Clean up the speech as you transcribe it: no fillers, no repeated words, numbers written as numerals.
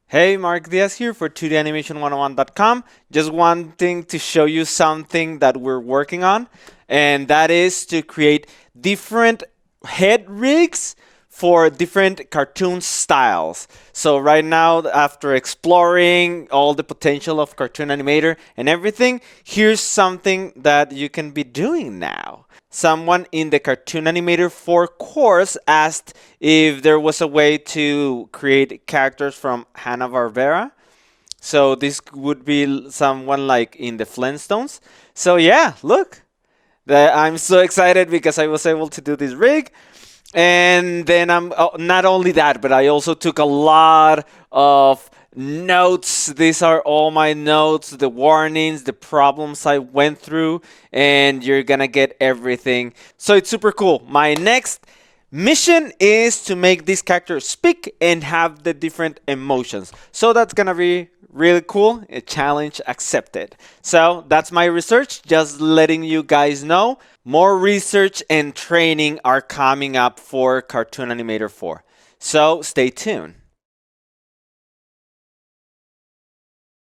Hey, Mark Diaz here for 2danimation101.com. Just wanting to show you something that we're working on, and that is to create different head rigs for different cartoon styles. So right now, after exploring all the potential of Cartoon Animator and everything, here's something that you can be doing now. Someone in the Cartoon Animator 4 course asked if there was a way to create characters from Hanna Barbera. So this would be someone like in the Flintstones. So yeah, look, I'm so excited because I was able to do this rig. And then not only that, but I also took a lot of notes. These are all my notes, the warnings, the problems I went through, and you're gonna get everything. So it's super cool. My next mission is to make this character speak and have the different emotions. So that's gonna be really cool. A challenge accepted. So that's my research, just letting you guys know. More research and training are coming up for Cartoon Animator 4. So stay tuned.